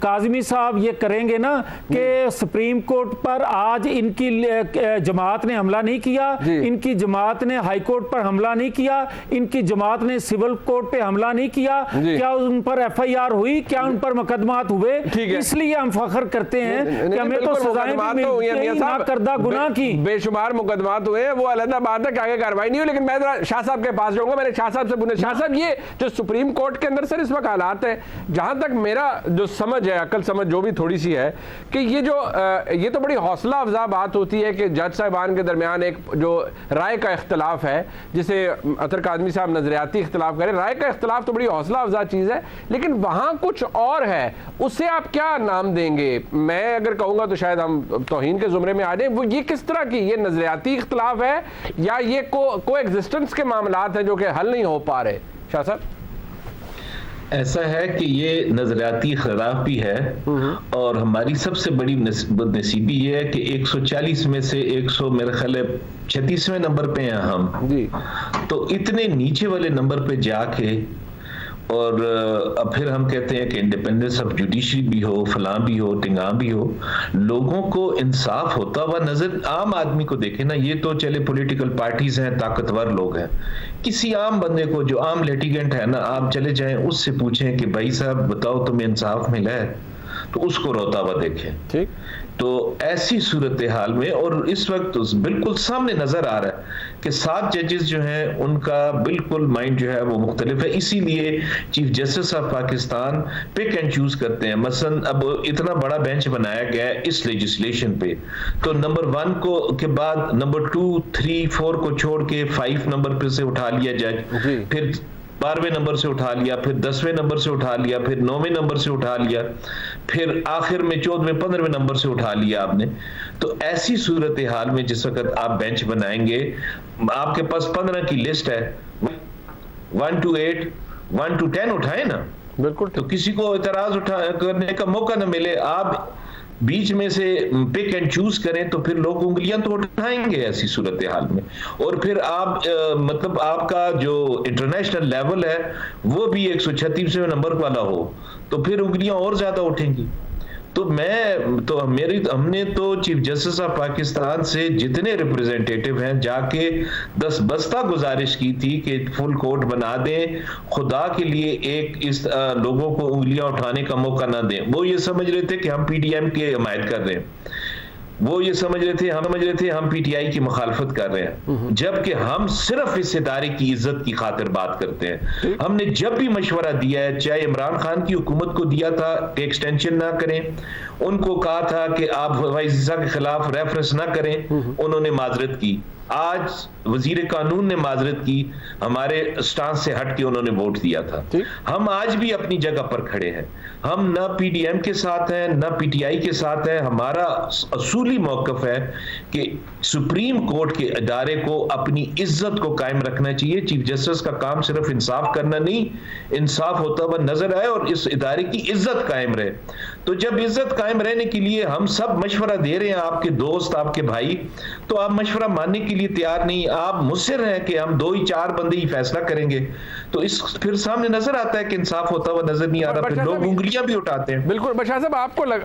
काज़मी साहब ये करेंगे ना कि सुप्रीम कोर्ट पर आज इनकी जमात ने हमला नहीं किया, इनकी जमात ने हाई कोर्ट पर हमला नहीं किया, इनकी जमात ने सिविल कोर्ट पे हमला नहीं किया, क्या उन पर FIR हुई, क्या उन पर मुकदमात हुए, इसलिए हम फखर करते हैं कि हमें तो सजाएं भी मिलती हैं ना करदा गुनाह की। बेशुमार मुकदमात हुए हैं, वो अलग बात है कि आगे कार्रवाई नहीं हुई। लेकिन मैं शाह साहब के पास जाऊंगा, मैंने शाह साहब से पूछा, शाह साहब ये जो सुप्रीम कोर्ट के अंदर सर इस वक्त हालात है, जहां तक मेरा जो समझ है, अकल समझ जो भी थोड़ी सी है, कि ये तो बड़ी हौसला अफजा बात होती है कि जज साहिबान के दरमियान एक जो राय का इख्तलाफ है, जिसे अतर काज़मी साहब नजरियाती इख्तलाफ करें, राय का इख्तलाफ तो बड़ी हौसला अफजा चीज़ है, लेकिन वहां कुछ और है, उसे आप क्या नाम देंगे? मैं अगर कहूँगा तो शायद हम तौहीन के जुमरे में आ जाए। वो ये किस तरह की, ये नजरियाती इख्तलाफ है या ये को एग्जिस्टेंस के मामलात हैं जो कि हल नहीं हो पा रहे? शाह साहब, ऐसा है कि ये नजरियाती खिलाफ भी है, और हमारी सबसे बड़ी नसीबी ये है कि 140 में से 100 मेरे ख्याल 36वें नंबर पे हैं हम जी। तो इतने नीचे वाले नंबर पे जाके और अब फिर हम कहते हैं कि इंडिपेंडेंस ऑफ जुडिशरी भी हो, फलां भी हो, टिंगा भी हो, लोगों को इंसाफ होता हुआ नजर, आम आदमी को देखे ना, ये तो चले पॉलिटिकल पार्टीज हैं, ताकतवर लोग हैं, किसी आम बंदे को जो आम लिटिगेंट है ना, आप चले जाएं उससे पूछें कि भाई साहब बताओ तुम्हें इंसाफ मिला है, तो उसको रोता हुआ देखें। ठीक, तो ऐसी सूरत हाल में, और इस वक्त बिल्कुल सामने नजर आ रहा है कि 7 जजेस जो हैं उनका बिल्कुल माइंड जो है वो मुख्तलिफ है, इसीलिए chief justice of Pakistan pick and choose करते हैं। मसलन अब इतना बड़ा बेंच बनाया गया है इस लेजिस्लेशन पे, तो नंबर 1 को के बाद नंबर 2, 3, 4 को छोड़ के 5 नंबर पे से उठा लिया जज, फिर 12वें नंबर से उठा लिया, फिर 10वें नंबर से उठा लिया, फिर 9वें नंबर से उठा लिया, फिर आखिर में 14वें 15वें नंबर से उठा लिया आपने। तो ऐसी सूरत हाल में जिस वक्त आप बेंच बनाएंगे, आपके पास 15 की लिस्ट है, 1 to 8, 1 to 10 उठाए ना, बिल्कुल, तो किसी को इतराज उठा करने का मौका ना मिले। आप बीच में से पिक एंड चूज करें तो फिर लोग उंगलियां तो उठाएंगे ऐसी सूरत हाल में, और फिर आप मतलब आपका जो इंटरनेशनल लेवल है वो भी 136वें नंबर वाला हो तो फिर उंगलियां और ज्यादा उठेंगी। तो हमने तो चीफ जस्टिस ऑफ पाकिस्तान से जितने रिप्रेजेंटेटिव हैं जाके 10 बस्ता गुजारिश की थी कि फुल कोर्ट बना दें, खुदा के लिए एक इस लोगों को उंगलियां उठाने का मौका ना दें। वो ये समझ रहे थे कि हम पीडीएम की हमायत कर रहे हैं, वो ये समझ रहे थे हम पीटीआई की मुखालफत कर रहे हैं, जबकि हम सिर्फ इस इदारे की इज्जत की खातिर बात करते हैं। हमने जब भी मशवरा दिया है, चाहे इमरान खान की हुकूमत को दिया था कि एक्सटेंशन ना करें, उनको कहा था कि आप वाइजा के खिलाफ रेफरेंस ना करें, उन्होंने माजरत की। आज वजीर कानून ने माजरत की, हमारे स्टांस से हट के उन्होंने वोट दिया था। हम आज भी अपनी जगह पर खड़े हैं, हम ना पीडीएम के साथ हैं ना पीटीआई के साथ हैं। हमारा असूली मौकफ है कि सुप्रीम कोर्ट के इदारे को अपनी इज्जत को कायम रखना चाहिए। चीफ जस्टिस का काम सिर्फ इंसाफ करना नहीं, इंसाफ होता हुआ नजर आए और इस इदारे की इज्जत कायम रहे। तो जब इज्जत कायम रहने के लिए हम सब मशवरा दे रहे हैं, आपके दोस्त आपके भाई, तो आप मशवरा मानने के लिए तैयार नहीं, आप मुस्सिर हैं कि हम 2 ही 4 बंदे ही फैसला करेंगे, तो इस फिर सामने नजर आता है कि इंसाफ होता हुआ नजर नहीं आ रहा, फिर लोग उंगलियां भी उठाते हैं। बिल्कुल बशार साहब,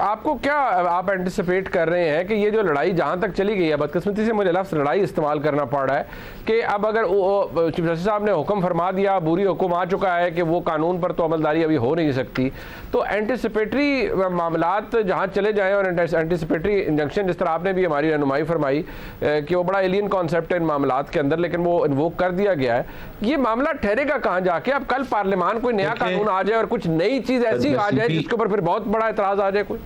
आपको क्या आप एंटिसिपेट कर रहे हैं कि ये जो लड़ाई जहां तक चली गई है, बदकिस्मती से मुझे लफ्ज़ लड़ाई इस्तेमाल करना पड़ रहा है कि अब अगर चीफ जस्टिस साहब ने हुक्म फरमा दिया, बुरी हुक्म आ चुका है कि वो कानून पर तो अमलदारी अभी हो नहीं सकती, तो एंटिसिपेटरी मामलात जहां चले जाएं और एंटिसिपेटरी इंजंक्शन, जिस तरह आपने भी हमारी रहनुमाई फरमाई कि वो बड़ा एलियन कॉन्सेप्ट है इन मामलात के अंदर, लेकिन वो इन्वोक कर दिया गया है, ये मामला ठहरेगा कहां जाके? अब कल पार्लियामान कोई नया कानून आ जाए और कुछ नई चीज ऐसी आ जाए जिसके ऊपर फिर बहुत बड़ा एतराज आ जाए कोई।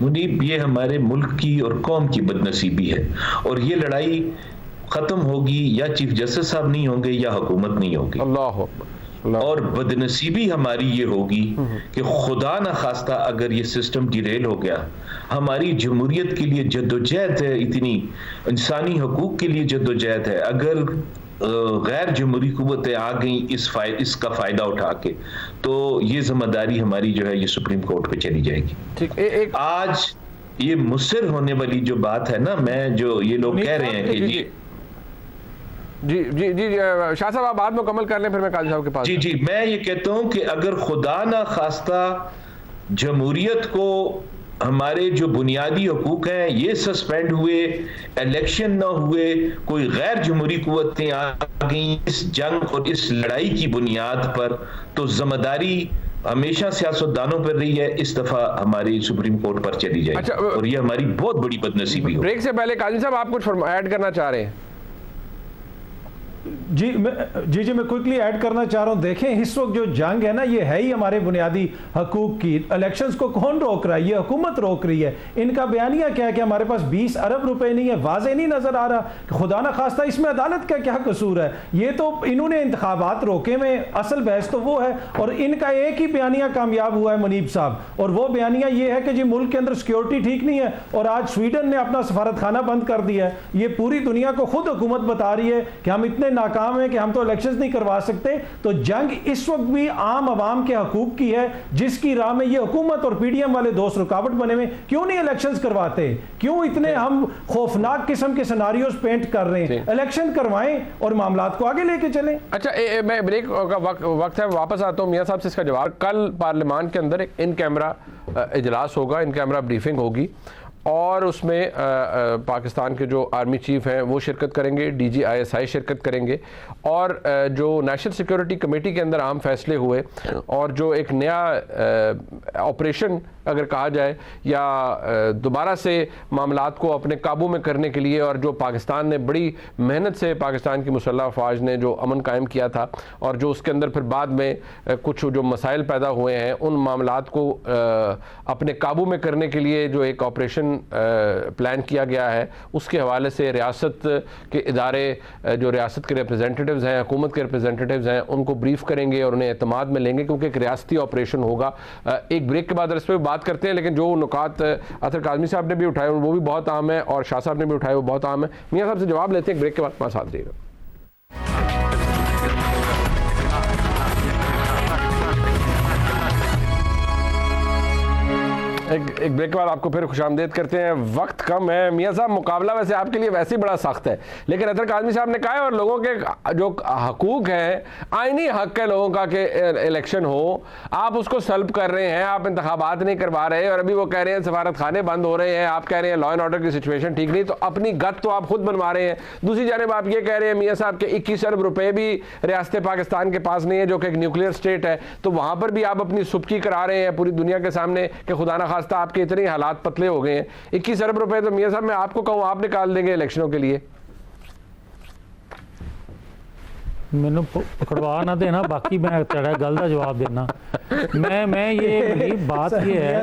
मुनीब, ये हमारे मुल्क की और कौम की बदनसीबी है, और ये लड़ाई खत्म होगी या चीफ जस्टिस साहब नहीं होंगे या हुकूमत नहीं होगी। अल्लाह। और बदनसीबी हमारी ये होगी कि खुदा न खास्ता अगर ये सिस्टम डिरेल हो गया, हमारी जमहूरियत के लिए जद्दोजहद है, इतनी इंसानी हकूक के लिए जद्दोजहद है, अगर गैर जमहूरी कुव्वतें आ गई इसका फायदा उठा के, तो ये जिम्मेदारी हमारी जो है ये सुप्रीम कोर्ट पे चली जाएगी। ठीक, आज ये मुस्सिर होने वाली जो बात है ना, मैं जो ये लोग कह रहे हैं कि जी शाह साहब आप बात मुकम्मल कर लें, फिर मैं काजी साहब के पास। जी मैं ये कहता हूं कि अगर खुदा ना खास्ता जमहूरियत को हमारे जो बुनियादी हकूक हैं ये सस्पेंड हुए, इलेक्शन ना हुए, कोई गैर जमहूरी कुव्वतें आ गई इस जंग और इस लड़ाई की बुनियाद पर, तो जिम्मेदारी हमेशा सियासतदानों पर रही है, इस दफा हमारी सुप्रीम कोर्ट पर चली जाएगी। अच्छा, और ये हमारी बहुत बड़ी बदनसीबी है। ब्रेक से पहले काजी साहब आप कुछ ऐड करना चाह रहे हैं? जी मैं क्विकली ऐड करना चाह रहा हूं। देखें, इस वक्त जो जंग है ना, ये है ही हमारे बुनियादी हकूक की। इलेक्शंस को कौन रोक रहा है? ये हुकूमत रोक रही है। इनका बयानिया क्या है कि हमारे पास 20 अरब रुपए नहीं है, वाज़े नहीं नजर आ रहा। खुदा ना खास्ता इसमें अदालत का क्या कसूर है? ये तो इन्होंने इंतखाबात रोके में, असल बहस तो वो है, और इनका एक ही बयानिया कामयाब हुआ है मुनीब साहब, और वो बयानिया ये है कि जी मुल्क के अंदर सिक्योरिटी ठीक नहीं है, और आज स्वीडन ने अपना सफारत खाना बंद कर दिया है। ये पूरी दुनिया को खुद हुकूमत बता रही है कि हम इतने नाकाम है कि हम तो इलेक्शंस नहीं करवा सकते। तो जंग इस वक्त भी आम आवाम के हकूक की है, जिसकी राह में ये हुकूमत और पीडीएम वाले दोस्त रुकावट बने हुए। क्यों नहीं इलेक्शंस करवाते? क्यों इतने हम खौफनाक किस्म के सिनारियोज पेंट कर रहे हैं? इलेक्शन करवाएं और मामलात को आगे लेके चलें। अच्छा, मैं ब्रेक का वक्त है, वापस आता हूं मियां साहब से इसका जवाब। कल पार्लियामान के अंदर एक इन कैमरा इजलास होगा, इन कैमरा ब्रीफिंग होगी, और उसमें पाकिस्तान के जो आर्मी चीफ हैं वो शिरकत करेंगे, डीजी ISI शिरकत करेंगे, और जो नेशनल सिक्योरिटी कमेटी के अंदर आम फैसले हुए और जो एक नया ऑपरेशन अगर कहा जाए, या दोबारा से मामलात को अपने काबू में करने के लिए, और जो पाकिस्तान ने बड़ी मेहनत से, पाकिस्तान की मुसल्लह अफवाज ने जो अमन कायम किया था और जो उसके अंदर फिर बाद में कुछ जो मसाइल पैदा हुए हैं, उन मामलात को अपने काबू में करने के लिए जो एक ऑपरेशन प्लान किया गया है, उसके हवाले से रियासत के इदारे, जो रियासत के रिप्रेजेंटेटिव्स हैं, हुकूमत के रिप्रेजेंटेटिव्स हैं, उनको ब्रीफ करेंगे और उन्हें एतमाद में लेंगे, क्योंकि एक रियासती ऑपरेशन होगा। एक ब्रेक के बाद इस पर बात करते हैं, लेकिन जो नुकात अतर काज़मी साहब ने भी उठाए वो भी बहुत अहम है और शाह साहब ने भी उठाए वो बहुत अहम है। मियाँ साहब से जवाब लेते हैं, ब्रेक के बाद हमारे साथ रहिएगा। एक ब्रेक के बाद आपको फिर खुशामदीद करते हैं। वक्त कम है मियाँ साहब, मुकाबला वैसे आपके लिए वैसे ही बड़ा सख्त है, लेकिन अतर काज़मी साहब ने कहा है और लोगों के जो हकूक हैं, आईनी हक है लोगों का कि इलेक्शन हो, आप उसको सल्ब कर रहे हैं, आप इंतखाबात नहीं करवा रहे, और अभी वो कह रहे हैं सफारत खाने बंद हो रहे हैं, आप कह रहे हैं लॉ एंड ऑर्डर की सिचुएशन ठीक नहीं, तो अपनी गत तो आप खुद बनवा रहे हैं। दूसरी जानब आप ये कह रहे हैं मियाँ साहब के 21 अरब रुपए भी रियासत पाकिस्तान के पास नहीं है, जो कि एक न्यूक्लियर स्टेट है, तो वहाँ पर भी आप अपनी सुबकी करा रहे हैं पूरी दुनिया के सामने कि खुदा न खास्ता आपके इतने हालात पतले हो गए हैं। 21 अरब रुपए तो मियां साहब मैं आपको कहूं आप निकाल देंगे इलेक्शनों के लिए। मैंने पकड़वा ना देना, बाकी मैं तेरा गल का जवाब देना। मैं ये बात ये है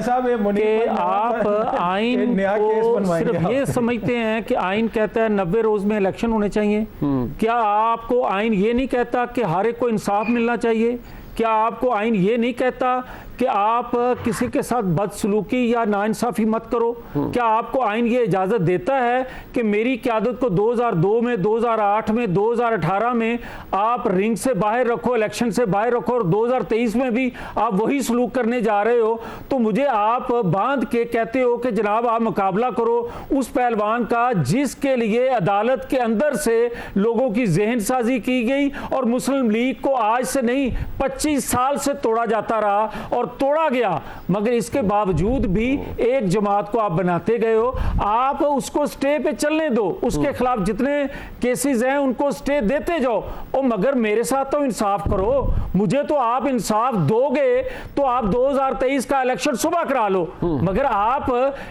कि आप आइन को सिर्फ ये समझते हैं कि आइन कहता है 90 रोज में इलेक्शन होने चाहिए। क्या आपको आइन ये नहीं कहता कि हर एक को इंसाफ मिलना चाहिए? क्या आपको आइन ये नहीं कहता कि आप किसी के साथ बदसलूकी या नाइंसाफ़ी मत करो? क्या आपको आइन ये इजाज़त देता है कि मेरी क़यादत को 2002 में, 2008 में, 2018 में आप रिंग से बाहर रखो, इलेक्शन से बाहर रखो, और 2023 में भी आप वही सलूक करने जा रहे हो, तो मुझे आप बांध के कहते हो कि जनाब आप मुकाबला करो उस पहलवान का जिसके लिए अदालत के अंदर से लोगों की जहन साजी की गई और मुस्लिम लीग को आज से नहीं 25 साल से तोड़ा जाता रहा और तोड़ा गया, मगर इसके बावजूद भी एक जमात को आप बनाते गए हो। आप उसको स्टे पे चलने दो, उसके खिलाफ जितने केसेस हैं उनको स्टे देते जाओ, और मगर मेरे साथ तो इंसाफ करो। मुझे तो आप इंसाफ दोगे तो आप 2023 का इलेक्शन सुबह करा लो, मगर आप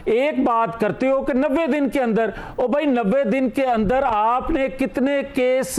एक बात करते हो कि 90 दिन के अंदर। ओ भाई 90 दिन के अंदर आपने कितने केस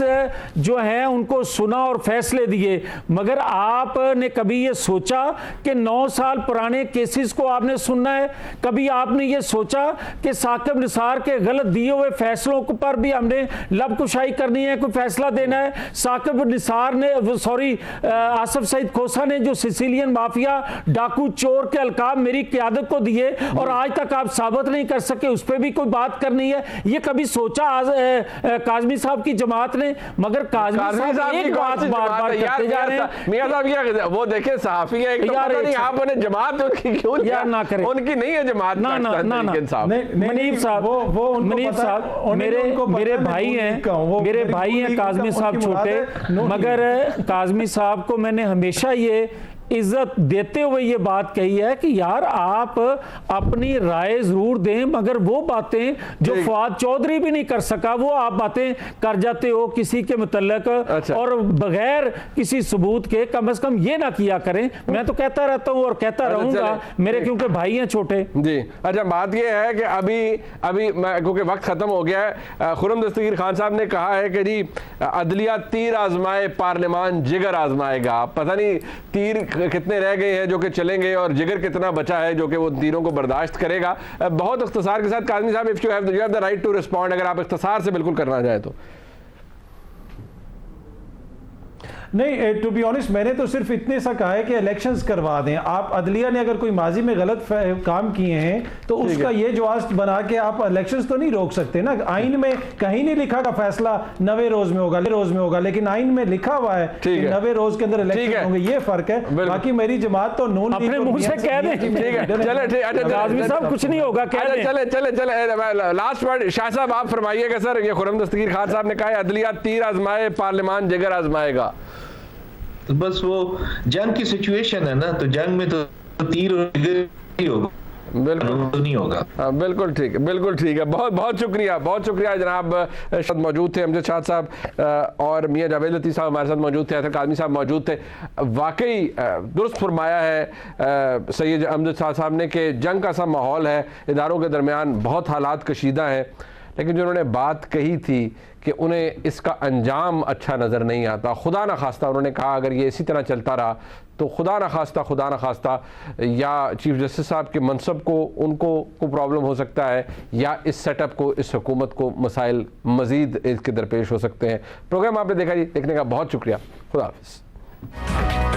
जो हैं उनको सुना और फैसले दिए, मगर आपने कभी ये सोचा कि 9 साल पुराने केसेस को आपने सुनना है? कभी आपने ये सोचा कि साकिब निसार के गलत दिए हुए फैसलों पर भी हमने लबकुशाई करनी है, कोई फैसला देना है? साकिब निसार ने, सॉरी आसिफ सईद खोसा ने जो सिसिलियन माफिया डाकू चोर के अलकाब मेरी क़यादत को दिए और आज तक आप साबित नहीं कर सके, उस पर भी कोई बात करनी है? ये कभी सोचा काज़मी साहब की जमात ने? मगर काज़मी साहब एक बात बार-बार करते जा रहे हैं। मियां साहब क्या वो देखें सहाफी है, एक तो पता नहीं आपने जमात उनकी क्यों यार ना करें, उनकी नहीं है जमात। ना मनीब साहब, मनीब साहब मेरे भाई हैं काज़मी साहब छोटे, मगर काज़मी साहब को मैंने हमेशा ये इज्जत देते हुए ये बात कही है कि यार आप अपनी राय जरूर दें, मगर वो बातें जो फवाद चौधरी भी नहीं कर सका वो आप बातें कर जाते हो किसी के मुतल्लक। अच्छा। और बगैर किसी सबूत के कम से कम ये ना किया करें। मैं तो कहता रहता हूँ और कहता रहूंगा, मेरे क्योंकि भाई हैं छोटे। जी अच्छा, बात ये है कि अभी मैं क्योंकि वक्त खत्म हो गया है, खुर्रम दस्तगीर खान साहब ने कहा है कि जी अदलिया तीर आजमाए पार्लियामान जिगर आजमाएगा। पता नहीं तीर कितने रह गए हैं जो कि चलेंगे और जिगर कितना बचा है जो कि वो तीरों को बर्दाश्त करेगा। बहुत इख्तिसार के साथ काज़मी साहब, if you have the right to respond, अगर आप इख्तिसार से बिल्कुल करना चाहें तो। नहीं, टू बी ऑनेस्ट मैंने तो सिर्फ इतने सा कहा है कि इलेक्शंस करवा दें। आप अदलिया ने अगर कोई माजी में गलत काम किए हैं तो उसका ये जवाब बना के आप इलेक्शंस तो नहीं रोक सकते ना। आइन में कहीं नहीं लिखा का फैसला 90 रोज में होगा, लेकिन आइन में लिखा हुआ है कि 90 रोज के अंदर इलेक्शन होंगे। ये फर्क है। बाकी मेरी जमात तो नून अपने मुंह से कह दें। ठीक है, चले काज़मी साहब कुछ नहीं होगा, चले लास्ट वर्ड शाह साहब आप फरमाइएगा। सर ये खुर्रम दस्तगीर खान साहब ने कहा है अदलिया तीर आजमाए पार्लियामान जिगर आजमाएगा। बस वो जंग की सिचुएशन है ना, तो जंग में तो तीर और जिगर ही होगा। बिल्कुल नहीं होगा। हाँ, बिल्कुल ठीक है, बिल्कुल ठीक है। बहुत बहुत शुक्रिया जनाब। मौजूद थे अमजद शाह साहब और मियां जावेद लतीफ़ साहब हमारे साथ मौजूद थे, अतर काज़मी साहब मौजूद थे। वाकई दुरुस्त फरमाया है सैयद अमजद शाह साहब ने कि जंग का सा माहौल है, इदारों के दरमियान बहुत हालात कशीदा हैं, लेकिन जो उन्होंने बात कही थी कि उन्हें इसका अंजाम अच्छा नज़र नहीं आता, खुदा न खास्ता उन्होंने कहा अगर ये इसी तरह चलता रहा तो खुदा न खास्ता या चीफ जस्टिस साहब के मनसब को उनको प्रॉब्लम हो सकता है, या इस सेटअप को, इस हुकूमत को मसाइल मज़ीद इसके दरपेश हो सकते हैं। प्रोग्राम आपने देखा जी, देखने का बहुत शुक्रिया। खुदा हाफ़िज़।